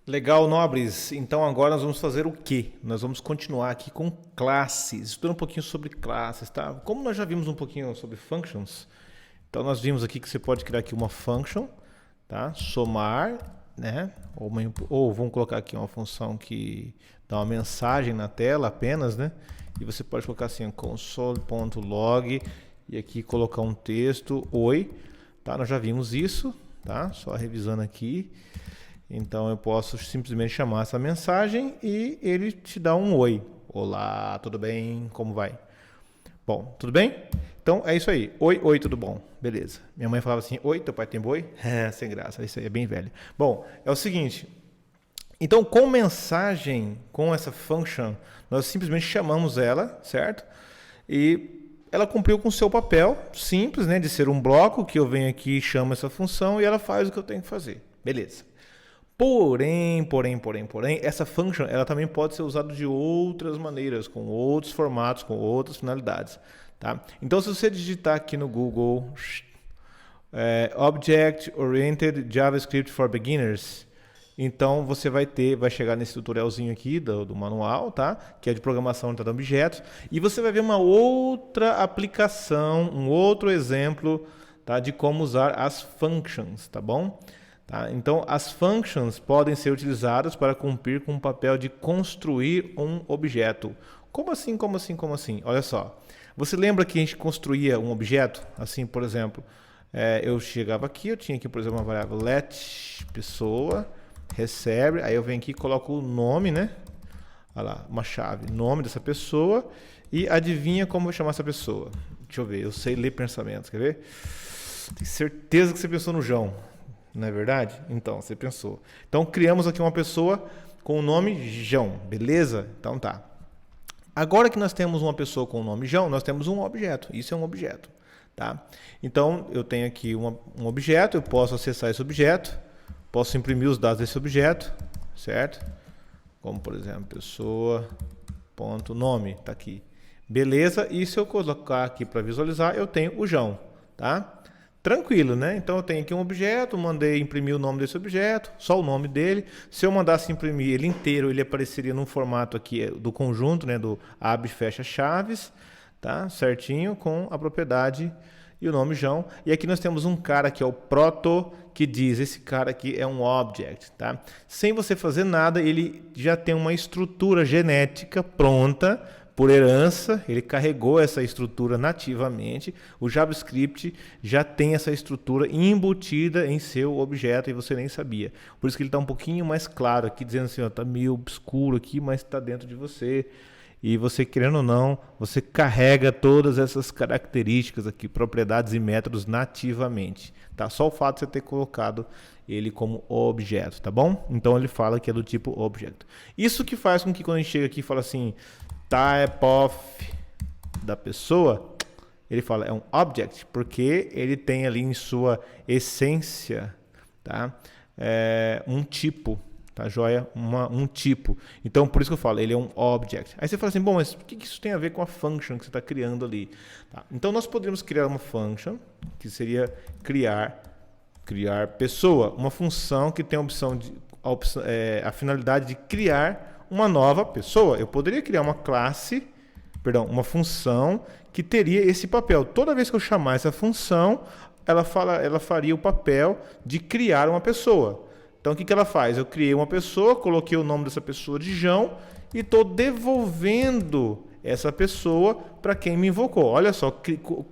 Legal, nobres. Então agora nós vamos fazer o quê? Nós vamos continuar aqui com classes, estudando um pouquinho sobre classes, tá? Como nós já vimos um pouquinho sobre functions, então nós vimos aqui que você pode criar aqui uma function, tá? Somar, né? Ou vamos colocar aqui uma função que dá uma mensagem na tela apenas, né? E você pode colocar assim, console.log e aqui colocar um texto, oi, tá? Nós já vimos isso, tá? Só revisando aqui. Então eu posso simplesmente chamar essa mensagem e ele te dá um oi. Olá, tudo bem? Como vai? Bom, tudo bem? Então é isso aí. Oi, oi, tudo bom? Beleza. Minha mãe falava assim: oi, teu pai tem boi? É, sem graça, isso aí é bem velho. Bom, é o seguinte. Então, com mensagem, com essa function, nós simplesmente chamamos ela, certo? E ela cumpriu com o seu papel simples, né, de ser um bloco que eu venho aqui e chamo essa função e ela faz o que eu tenho que fazer. Beleza. Porém, essa function ela também pode ser usada de outras maneiras, com outros formatos, com outras finalidades. Tá? Então, se você digitar aqui no Google Object Oriented JavaScript for Beginners, então você vai chegar nesse tutorialzinho aqui do manual, tá? Que é de programação de objetos, e você vai ver uma outra aplicação, um outro exemplo, tá? De como usar as functions, tá bom? Tá? Então, as functions podem ser utilizadas para cumprir com o papel de construir um objeto. Como assim, como assim, como assim? Olha só. Você lembra que a gente construía um objeto? Assim, por exemplo, eu chegava aqui, eu tinha aqui, por exemplo, uma variável let pessoa, recebe, aí eu venho aqui e coloco o nome, né? Olha lá, uma chave, nome dessa pessoa, e adivinha como eu vou chamar essa pessoa. Deixa eu ver, eu sei ler pensamentos, quer ver? Tenho certeza que você pensou no João. Não é verdade? Então, você pensou. Então, criamos aqui uma pessoa com o nome João, beleza? Então tá. Agora que nós temos uma pessoa com o nome João, nós temos um objeto. Isso é um objeto, tá? Então, eu tenho aqui um objeto, eu posso acessar esse objeto, posso imprimir os dados desse objeto, certo? Como, por exemplo, pessoa.nome, tá aqui. Beleza? E se eu colocar aqui para visualizar, eu tenho o João, tá? Tranquilo, né? Então eu tenho aqui um objeto, mandei imprimir o nome desse objeto, só o nome dele. Se eu mandasse imprimir ele inteiro, ele apareceria num formato aqui do conjunto, né? Do abre e fecha chaves, tá? Certinho, com a propriedade e o nome João. E aqui nós temos um cara que é o proto, que diz, esse cara aqui é um object, tá? Sem você fazer nada, ele já tem uma estrutura genética pronta, por herança, ele carregou essa estrutura nativamente. O JavaScript já tem essa estrutura embutida em seu objeto e você nem sabia. Por isso que ele está um pouquinho mais claro aqui, dizendo assim, está meio obscuro aqui, mas está dentro de você. E você, querendo ou não, você carrega todas essas características aqui, propriedades e métodos nativamente. Tá? Só o fato de você ter colocado ele como objeto, tá bom? Então ele fala que é do tipo object. Isso que faz com que quando a gente chega aqui e fala assim, type of da pessoa, ele fala é um object, porque ele tem ali em sua essência, tá? Um tipo, tá joia? Um tipo. Então, por isso que eu falo, ele é um object. Aí você fala assim, bom, mas o que isso tem a ver com a function que você está criando ali? Tá? Então, nós poderíamos criar uma function, que seria criar pessoa, uma função que tem a finalidade de criar uma nova pessoa. Eu poderia criar uma função que teria esse papel. Toda vez que eu chamar essa função, ela faria o papel de criar uma pessoa. Então, o que ela faz? Eu criei uma pessoa, coloquei o nome dessa pessoa de João e estou devolvendo essa pessoa para quem me invocou. Olha só,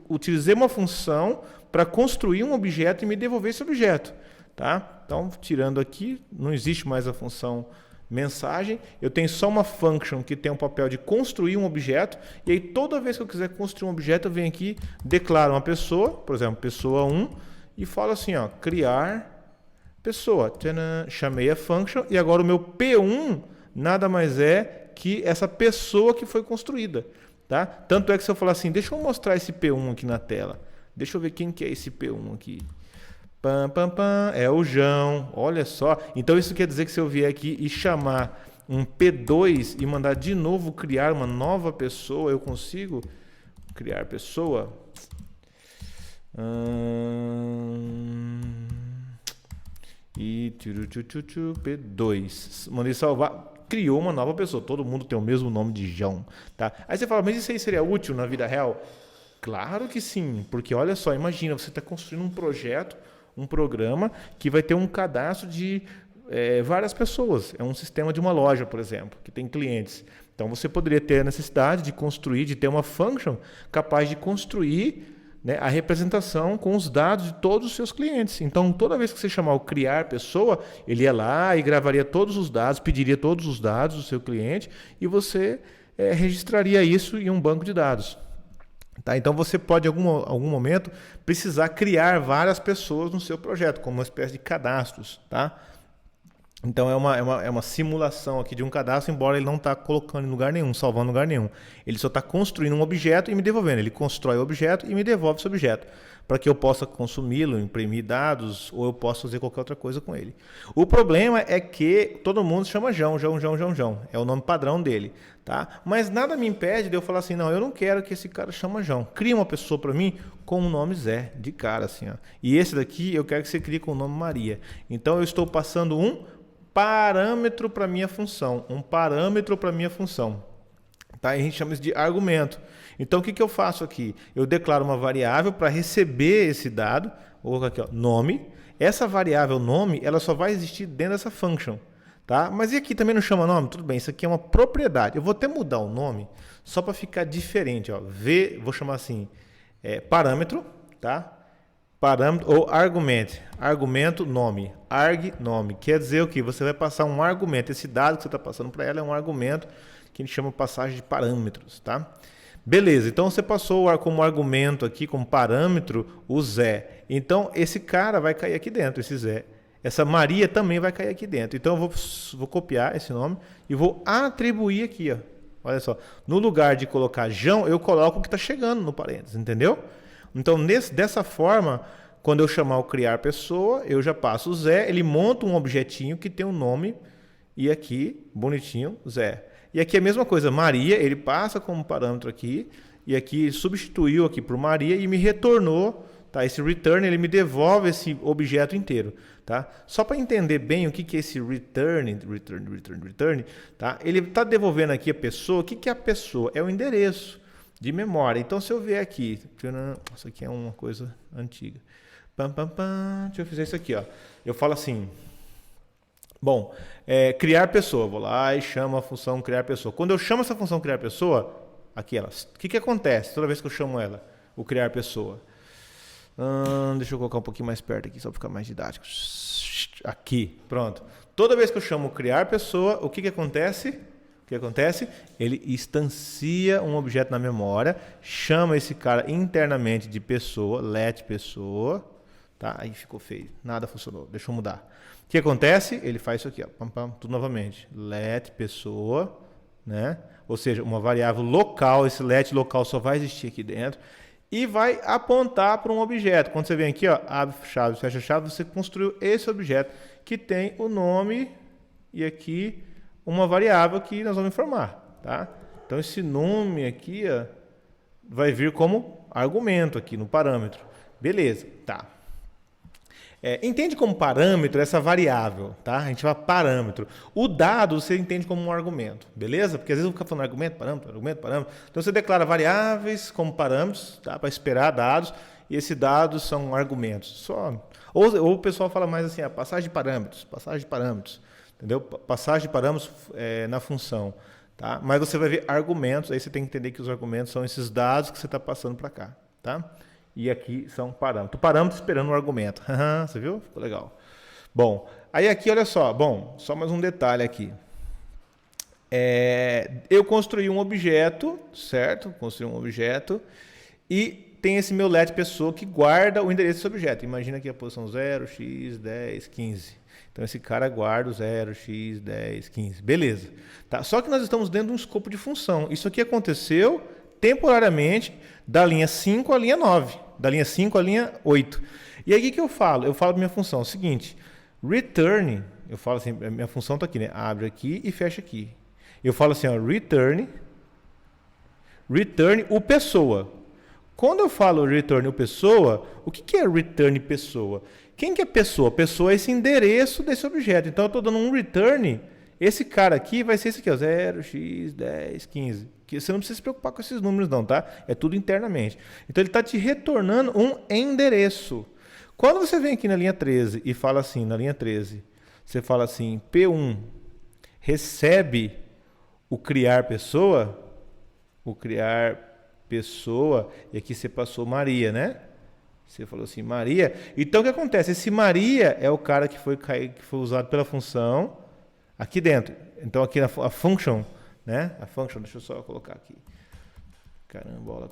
utilizei uma função para construir um objeto e me devolver esse objeto. Tá? Então, tirando aqui, não existe mais a função mensagem, eu tenho só uma function que tem o papel de construir um objeto, e aí toda vez que eu quiser construir um objeto, eu venho aqui, declaro uma pessoa, por exemplo, pessoa 1, e falo assim, ó, criar pessoa. Tcharam, chamei a function, e agora o meu P1 nada mais é que essa pessoa que foi construída. Tá? Tanto é que se eu falar assim, deixa eu mostrar esse P1 aqui na tela, deixa eu ver quem que é esse P1 aqui. Pam, pam, pam, é o João, olha só. Então isso quer dizer que se eu vier aqui e chamar um P2 e mandar de novo criar uma nova pessoa, eu consigo criar pessoa? e P2. Mandei salvar. Criou uma nova pessoa. Todo mundo tem o mesmo nome de João. Tá? Aí você fala, mas isso aí seria útil na vida real? Claro que sim. Porque olha só, imagina, você está construindo um projeto, um programa que vai ter um cadastro de várias pessoas. É um sistema de uma loja, por exemplo, que tem clientes. Então você poderia ter a necessidade de construir, de ter uma function capaz de construir, né, a representação com os dados de todos os seus clientes. Então, toda vez que você chamar o criar pessoa, ele ia lá e gravaria todos os dados, pediria todos os dados do seu cliente e você registraria isso em um banco de dados. Tá? Então, você pode, em algum momento, precisar criar várias pessoas no seu projeto, como uma espécie de cadastros. Tá? Então é uma simulação aqui de um cadastro, embora ele não está colocando em lugar nenhum, salvando em lugar nenhum. Ele só está construindo um objeto e me devolvendo. Ele constrói o objeto e me devolve esse objeto, para que eu possa consumi-lo, imprimir dados, ou eu possa fazer qualquer outra coisa com ele. O problema é que todo mundo chama João. É o nome padrão dele. Tá? Mas nada me impede de eu falar assim, não, eu não quero que esse cara chame João. Cria uma pessoa para mim com o nome Zé, de cara assim. Ó. E esse daqui eu quero que você crie com o nome Maria. Então eu estou passando um parâmetro para minha função, tá? A gente chama isso de argumento. Então o que eu faço aqui? Eu declaro uma variável para receber esse dado, ou aqui, ó, nome. Essa variável nome, ela só vai existir dentro dessa function, tá? Mas e aqui também não chama nome? Tudo bem, isso aqui é uma propriedade. Eu vou até mudar o nome só para ficar diferente, ó. Vou chamar assim, parâmetro, tá? Parâmetro ou argumento nome, nome, quer dizer o que? Você vai passar um argumento, esse dado que você está passando para ela é um argumento que a gente chama passagem de parâmetros, tá? Beleza, então você passou como argumento aqui, como parâmetro, o Zé. Então esse cara vai cair aqui dentro, esse Zé. Essa Maria também vai cair aqui dentro. Então eu vou copiar esse nome e vou atribuir aqui, ó. Olha só, no lugar de colocar João, eu coloco o que está chegando no parênteses, entendeu? Então, dessa forma, quando eu chamar o criar pessoa, eu já passo o Zé, ele monta um objetinho que tem um nome, e aqui, bonitinho, Zé. E aqui é a mesma coisa, Maria, ele passa como parâmetro aqui, e aqui substituiu aqui por Maria e me retornou, tá? Esse return, ele me devolve esse objeto inteiro, tá? Só para entender bem o que é esse return, tá? Ele está devolvendo aqui a pessoa, o que é a pessoa? É o endereço de memória. Então, se eu vier aqui, isso aqui é uma coisa antiga. Deixa eu fazer isso aqui, ó. Eu falo assim, bom, criar pessoa. Vou lá e chamo a função criar pessoa. Quando eu chamo essa função criar pessoa, aqui ela, o que acontece toda vez que eu chamo ela, o criar pessoa? Deixa eu colocar um pouquinho mais perto aqui, só para ficar mais didático. Aqui, pronto. Toda vez que eu chamo criar pessoa, o que acontece? O que acontece? Ele instancia um objeto na memória, chama esse cara internamente de pessoa, let pessoa, tá? Aí ficou feio, nada funcionou, deixa eu mudar. O que acontece? Ele faz isso aqui, ó, tudo novamente, let pessoa, né? Ou seja, uma variável local, esse let local só vai existir aqui dentro, e vai apontar para um objeto. Quando você vem aqui, ó, abre chave, fecha chave, você construiu esse objeto que tem o nome e aqui uma variável que nós vamos informar, tá? Então esse nome aqui, ó, vai vir como argumento aqui no parâmetro. Beleza, tá. Entende como parâmetro essa variável, tá? A gente fala parâmetro. O dado você entende como um argumento, beleza? Porque às vezes eu fico falando argumento, parâmetro. Então você declara variáveis como parâmetros, tá? Para esperar dados, e esses dados são argumentos. Só. Ou o pessoal fala mais assim, passagem de parâmetros. Entendeu? Passagem de parâmetros na função. Tá? Mas você vai ver argumentos, aí você tem que entender que os argumentos são esses dados que você está passando para cá. Tá? E aqui são parâmetros. Parâmetro esperando um argumento. Você viu? Ficou legal. Bom, aí aqui, olha só. Bom, só mais um detalhe aqui. Eu construí um objeto, certo? Construí um objeto e tem esse meu let pessoa que guarda o endereço desse objeto. Imagina aqui a posição 0, x, 10, 15. Então, esse cara guarda o 0, x, 10, 15. Beleza. Tá? Só que nós estamos dentro de um escopo de função. Isso aqui aconteceu temporariamente da linha 5 à linha 9. Da linha 5 à linha 8. E aí, o que eu falo? Eu falo para minha função o seguinte. Return, eu falo assim, minha função está aqui, né? Abre aqui e fecha aqui. Eu falo assim, ó, return o pessoa. Quando eu falo return o pessoa, o que é return pessoa? Quem que é pessoa? Pessoa é esse endereço desse objeto. Então eu estou dando um return. Esse cara aqui vai ser esse aqui, ó, 0x1015. Que você não precisa se preocupar com esses números não, tá? É tudo internamente. Então ele está te retornando um endereço. Quando você vem aqui na linha 13 e fala assim, na linha 13, você fala assim, P1 recebe o criar pessoa, e aqui você passou Maria, né? Você falou assim, Maria. Então o que acontece? Esse Maria é o cara que foi usado pela função aqui dentro. Então aqui a function, né? A function, deixa eu só colocar aqui. Carambola,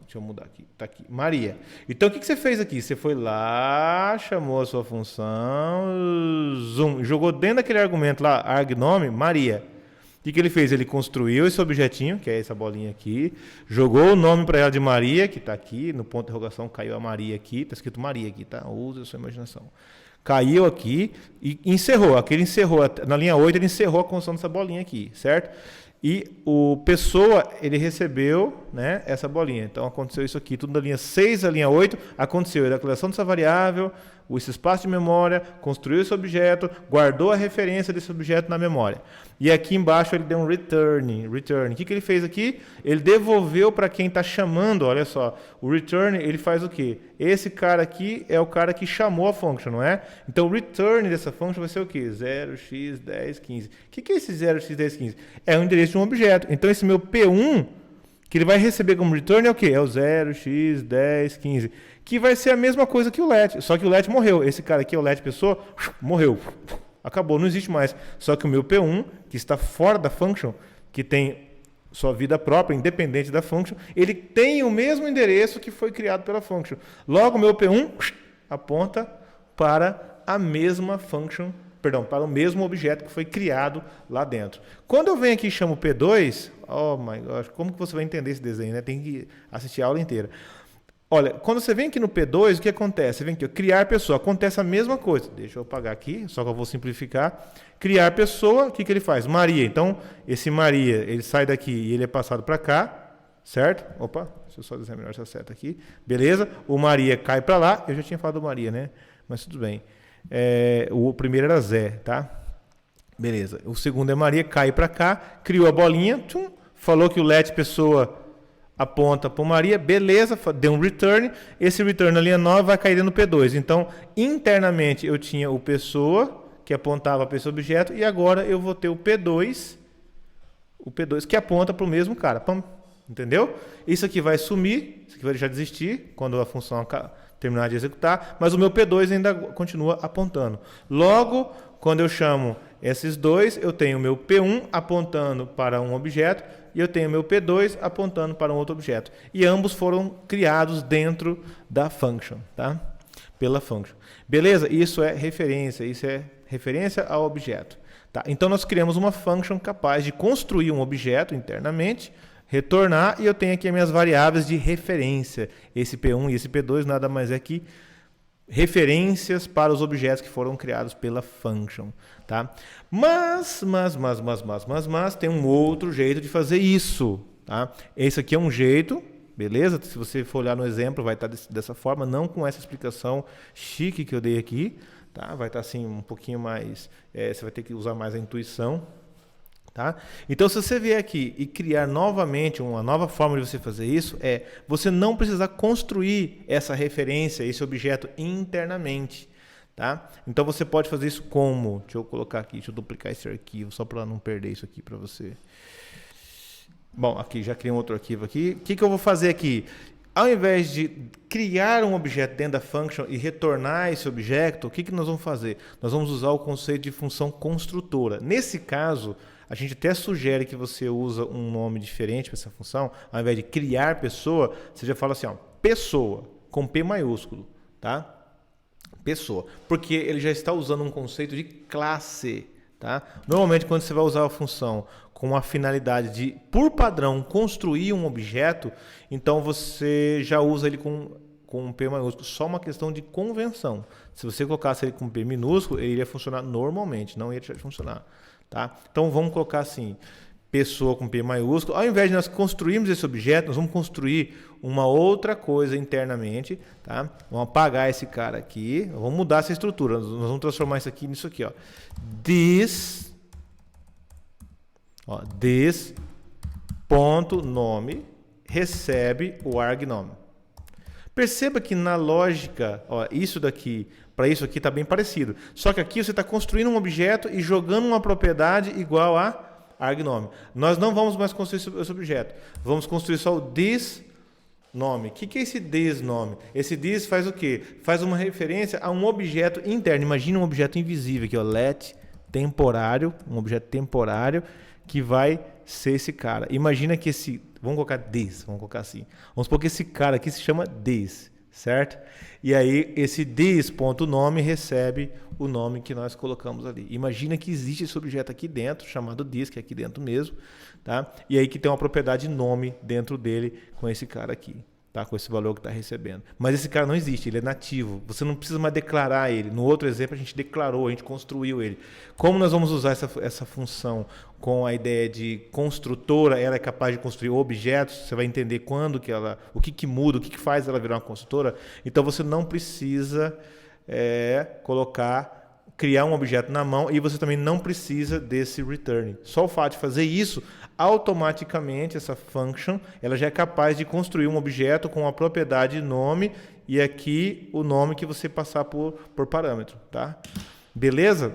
deixa eu mudar aqui. Tá aqui, Maria. Então o que você fez aqui? Você foi lá, chamou a sua função, zoom, jogou dentro daquele argumento lá, argnome, Maria. O que ele fez? Ele construiu esse objetinho, que é essa bolinha aqui, jogou o nome para ela de Maria, que está aqui, no ponto de interrogação caiu a Maria aqui, está escrito Maria aqui, tá? Use a sua imaginação. Caiu aqui e encerrou. Aqui ele encerrou, na linha 8 ele encerrou a construção dessa bolinha aqui, certo? E o pessoa, ele recebeu, né, essa bolinha. Então aconteceu isso aqui, tudo da linha 6 à linha 8, aconteceu a declaração dessa variável, esse espaço de memória, construiu esse objeto, guardou a referência desse objeto na memória. E aqui embaixo ele deu um return. O que ele fez aqui? Ele devolveu para quem está chamando, olha só, o return ele faz o quê? Esse cara aqui é o cara que chamou a function, não é? Então o return dessa function vai ser o quê? 0x1015. O que é esse 0x1015? É o endereço de um objeto. Então esse meu P1, que ele vai receber como return é o quê? É o 0x1015. Que vai ser a mesma coisa que o let, só que o let morreu. Esse cara aqui é o let pessoa, morreu. Acabou, não existe mais. Só que o meu P1, que está fora da function, que tem sua vida própria, independente da function, ele tem o mesmo endereço que foi criado pela function. Logo, o meu P1 aponta para a mesma function, perdão, para o mesmo objeto que foi criado lá dentro. Quando eu venho aqui e chamo P2, oh my gosh, como que você vai entender esse desenho, né? Tem que assistir a aula inteira. Olha, quando você vem aqui no P2, o que acontece? Você vem aqui, ó, criar pessoa, acontece a mesma coisa. Deixa eu apagar aqui, só que eu vou simplificar. Criar pessoa, o que ele faz? Maria. Então, esse Maria, ele sai daqui e ele é passado para cá, certo? Opa, deixa eu só desenhar melhor essa seta aqui. Beleza? O Maria cai para lá. Eu já tinha falado do Maria, né? Mas tudo bem. O primeiro era Zé, tá? Beleza. O segundo é Maria, cai para cá, criou a bolinha, tchum, falou que o let pessoa aponta para Maria, beleza, deu um return, esse return na linha 9 vai cair no P2. Então, internamente eu tinha o pessoa, que apontava para esse objeto, e agora eu vou ter o P2 que aponta para o mesmo cara. Pam, entendeu? Isso aqui vai sumir, isso aqui vai deixar de existir, quando a função terminar de executar, mas o meu P2 ainda continua apontando. Logo, quando eu chamo esses dois, eu tenho o meu P1 apontando para um objeto, e eu tenho meu P2 apontando para um outro objeto. E ambos foram criados dentro da function, tá? Pela function. Beleza? Isso é referência ao objeto. Tá? Então nós criamos uma function capaz de construir um objeto internamente, retornar, e eu tenho aqui as minhas variáveis de referência. Esse P1 e esse P2 nada mais é que referências para os objetos que foram criados pela function, tá? Mas tem um outro jeito de fazer isso, tá? Esse aqui é um jeito, beleza? Se você for olhar no exemplo, vai estar dessa forma, não com essa explicação chique que eu dei aqui, tá? Vai estar assim um pouquinho mais, você vai ter que usar mais a intuição. Tá? Então, se você vier aqui e criar novamente uma nova forma de você fazer isso, você não precisar construir essa referência, esse objeto internamente. Tá? Então, você pode fazer isso como? Deixa eu colocar aqui, deixa eu duplicar esse arquivo, só para não perder isso aqui para você. Bom, aqui, já criei um outro arquivo aqui. O que eu vou fazer aqui? Ao invés de criar um objeto dentro da function e retornar esse objeto, o que nós vamos fazer? Nós vamos usar o conceito de função construtora. Nesse caso, a gente até sugere que você use um nome diferente para essa função. Ao invés de criar pessoa, você já fala assim, ó, pessoa, com P maiúsculo, tá? Pessoa, porque ele já está usando um conceito de classe, tá? Normalmente, quando você vai usar a função com a finalidade de, por padrão, construir um objeto, então você já usa ele com um P maiúsculo, só uma questão de convenção. Se você colocasse ele com P minúsculo, ele iria funcionar normalmente, não ia deixar de funcionar. Tá? Então vamos colocar assim, pessoa com P maiúsculo. Ao invés de nós construirmos esse objeto, nós vamos construir uma outra coisa internamente, tá? Vamos apagar esse cara aqui, vamos mudar essa estrutura, nós vamos transformar isso aqui nisso aqui, ó. This ponto nome recebe o argnome. Perceba que na lógica, ó, isso daqui para isso aqui está bem parecido. Só que aqui você está construindo um objeto e jogando uma propriedade igual a argnome. Nós não vamos mais construir esse objeto. Vamos construir só o this nome. O que é esse this nome? Esse this faz o quê? Faz uma referência a um objeto interno. Imagina um objeto invisível aqui, ó, let temporário, um objeto temporário que vai ser esse cara. Imagina que esse, vamos colocar this, vamos colocar assim. Vamos supor que esse cara aqui se chama this, certo? E aí esse this.nome recebe o nome que nós colocamos ali. Imagina que existe esse objeto aqui dentro, chamado this, que é aqui dentro mesmo, tá? E aí que tem uma propriedade nome dentro dele com esse cara aqui, tá? Com esse valor que está recebendo. Mas esse cara não existe, ele é nativo. Você não precisa mais declarar ele. No outro exemplo a gente declarou, a gente construiu ele. Como nós vamos usar essa função com a ideia de construtora, ela é capaz de construir objetos, você vai entender quando que ela, o que muda, o que faz ela virar uma construtora. Então você não precisa criar um objeto na mão e você também não precisa desse return. Só o fato de fazer isso, automaticamente essa function, ela já é capaz de construir um objeto com a propriedade nome e aqui o nome que você passar por parâmetro, tá? Beleza?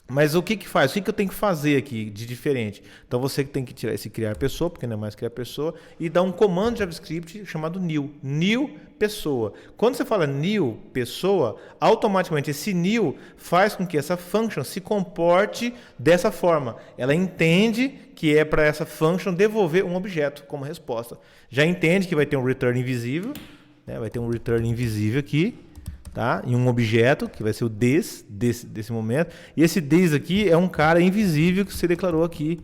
Mas o que faz? O que eu tenho que fazer aqui de diferente? Então você tem que tirar esse criar pessoa, porque não é mais criar pessoa, e dar um comando JavaScript chamado new. New pessoa. Quando você fala new pessoa, automaticamente esse new faz com que essa function se comporte dessa forma. Ela entende que é para essa function devolver um objeto como resposta. Já entende que vai ter um return invisível, né? Vai ter um return invisível aqui. Tá? Em um objeto, que vai ser o desse momento. E esse this aqui é um cara invisível que você declarou aqui,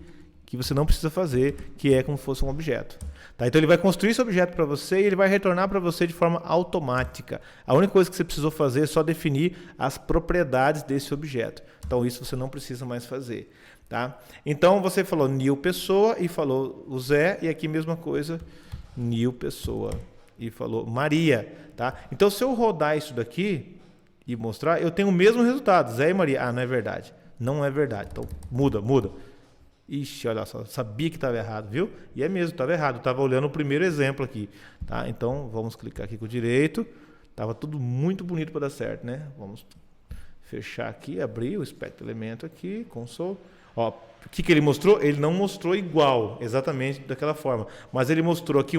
que você não precisa fazer, que é como se fosse um objeto. Tá? Então ele vai construir esse objeto para você e ele vai retornar para você de forma automática. A única coisa que você precisou fazer é só definir as propriedades desse objeto. Então isso você não precisa mais fazer. Tá? Então você falou new pessoa e falou o Zé, e aqui mesma coisa, new pessoa. E falou Maria, tá? Então, se eu rodar isso daqui e mostrar, eu tenho o mesmo resultado, Zé e Maria. Ah, não é verdade. Não é verdade. Então, muda. Ixi, olha só, sabia que estava errado, viu? E é mesmo, estava errado. Eu estava olhando o primeiro exemplo aqui, tá? Então, vamos clicar aqui com o direito. Estava tudo muito bonito para dar certo, né? Vamos fechar aqui, abrir o espectro elemento aqui, console. Ó, o que ele mostrou? Ele não mostrou igual, exatamente daquela forma. Mas ele mostrou aqui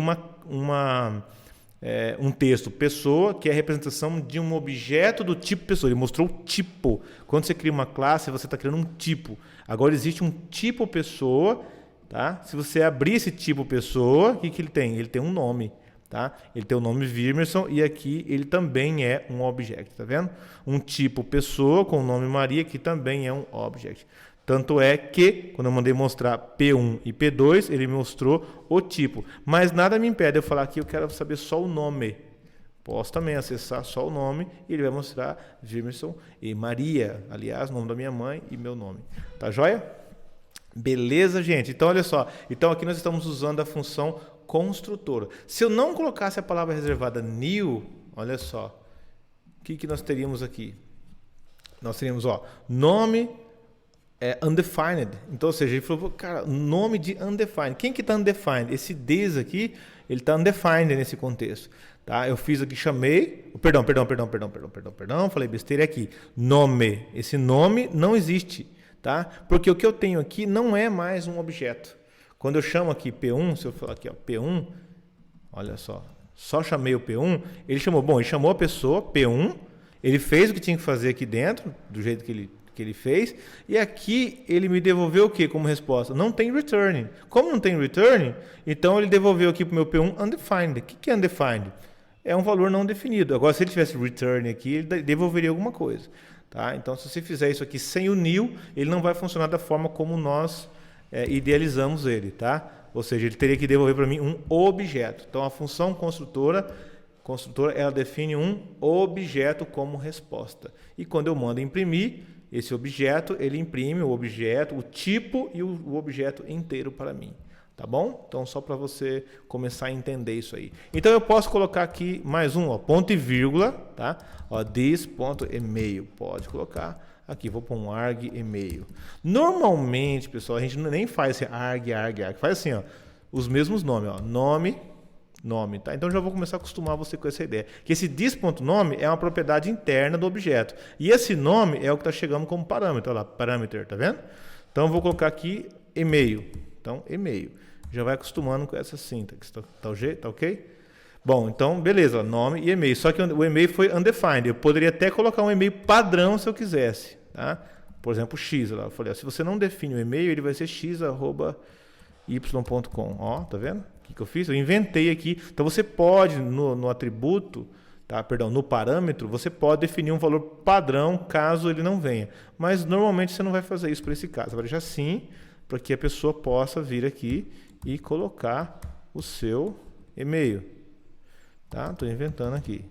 um texto pessoa, que é a representação de um objeto do tipo pessoa. Ele mostrou o tipo. Quando você cria uma classe, você está criando um tipo. Agora existe um tipo pessoa, tá? Se você abrir esse tipo pessoa, o que ele tem? Ele tem um nome, tá? Ele tem o nome Virmerson e aqui ele também é um object, tá vendo? Um tipo pessoa com o nome Maria, que também é um object. Tanto é que, quando eu mandei mostrar P1 e P2, ele mostrou o tipo. Mas nada me impede de eu falar aqui, eu quero saber só o nome. Posso também acessar só o nome e ele vai mostrar Virmerson e Maria. Aliás, o nome da minha mãe e meu nome. Tá joia? Beleza, gente? Então, olha só. Então, aqui nós estamos usando a função construtora. Se eu não colocasse a palavra reservada new, olha só. O que nós teríamos aqui? Nós teríamos, ó, nome... undefined. Então, ou seja, ele falou, cara, nome de undefined. Quem que está undefined? Esse this aqui, ele está undefined nesse contexto. Tá? Eu fiz aqui, chamei... Perdão. Falei besteira aqui. Nome. Esse nome não existe. Tá? Porque o que eu tenho aqui não é mais um objeto. Quando eu chamo aqui P1, se eu falar aqui, ó, P1, olha só chamei o P1, ele chamou a pessoa, P1, ele fez o que tinha que fazer aqui dentro, do jeito que ele fez, e aqui ele me devolveu o que como resposta? Não tem return. Como não tem return, então ele devolveu aqui para o meu P1 undefined. O que é undefined? É um valor não definido. Agora, se ele tivesse return aqui, ele devolveria alguma coisa. Tá? Então, se você fizer isso aqui sem o new, ele não vai funcionar da forma como nós idealizamos ele. Tá? Ou seja, ele teria que devolver para mim um objeto. Então, a função construtora, ela define um objeto como resposta. E quando eu mando imprimir, esse objeto, ele imprime o objeto, o tipo e o objeto inteiro para mim. Tá bom? Então, só para você começar a entender isso aí. Então, eu posso colocar aqui mais um, ó, ponto e vírgula, tá? Ó, this.email. Pode colocar aqui, vou pôr um arg e-mail. Normalmente, pessoal, a gente nem faz esse arg. Faz assim, ó, os mesmos nomes, ó, nome, tá? Então, já vou começar a acostumar você com essa ideia. Que esse this.nome é uma propriedade interna do objeto. E esse nome é o que está chegando como parâmetro, olha lá, parameter, tá vendo? Então, eu vou colocar aqui e-mail. Então, e-mail. Já vai acostumando com essa sintaxe, tá ok? Bom, então, beleza, nome e e-mail. Só que o e-mail foi undefined. Eu poderia até colocar um e-mail padrão se eu quisesse, tá? Por exemplo, x. Lá. Eu falei, ó, se você não define o e-mail, ele vai ser x@y.com. Ó, tá vendo? O que eu fiz? Eu inventei aqui. Então, você pode, no atributo, tá? Perdão, no parâmetro, você pode definir um valor padrão caso ele não venha. Mas, normalmente, você não vai fazer isso para esse caso. Vai deixar assim, para que a pessoa possa vir aqui e colocar o seu e-mail. Tá? Estou inventando aqui.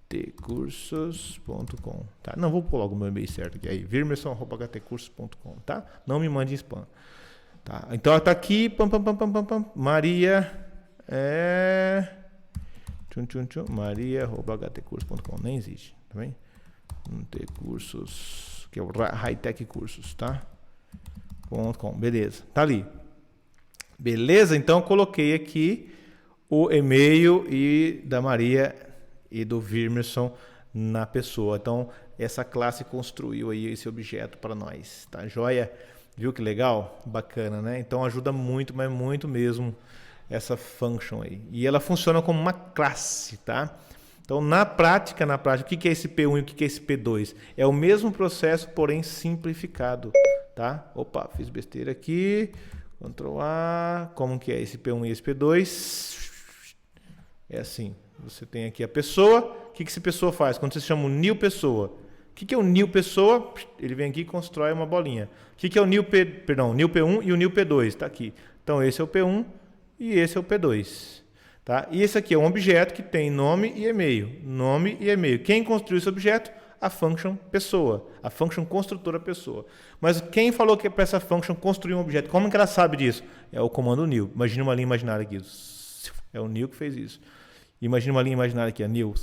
htcursos.com. Tá? Não, vou pôr logo o meu e-mail certo aqui. Aí, virmerson@htcursos.com. Tá? Não me mande em spam. Tá? Então, está aqui. Maria. Maria@htcursos.com. Nem existe. Tá bem? htcursos, que é o Hightech Cursos, tá? .com. Beleza, tá ali. Beleza? Então eu coloquei aqui o e-mail da Maria e do Virmerson na pessoa. Então essa classe construiu aí esse objeto para nós, tá joia? Viu que legal? Bacana, né? Então ajuda muito, mas muito mesmo essa function aí. E ela funciona como uma classe, tá? Então na prática, o que é esse P1 e o que é esse P2? É o mesmo processo, porém simplificado. Tá? Opa, fiz besteira aqui. Ctrl A. Como que é esse P1 e esse P2? É assim. Você tem aqui a pessoa. O que essa pessoa faz? Quando você chama o new pessoa. O que é o new pessoa? Ele vem aqui e constrói uma bolinha. O que é o new P1 e o new P2? Está aqui. Então esse é o P1 e esse é o P2. Tá? E esse aqui é um objeto que tem nome e e-mail. Nome e e-mail. Quem construiu esse objeto? A function pessoa, a function construtora pessoa. Mas quem falou que é para essa function construir um objeto? Como que ela sabe disso? É o comando new. Imagina uma linha imaginária aqui. É o new que fez isso. Imagina uma linha imaginária aqui, a new.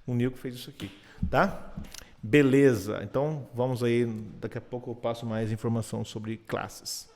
O new que fez isso aqui, tá? Beleza. Então vamos aí, daqui a pouco eu passo mais informação sobre classes.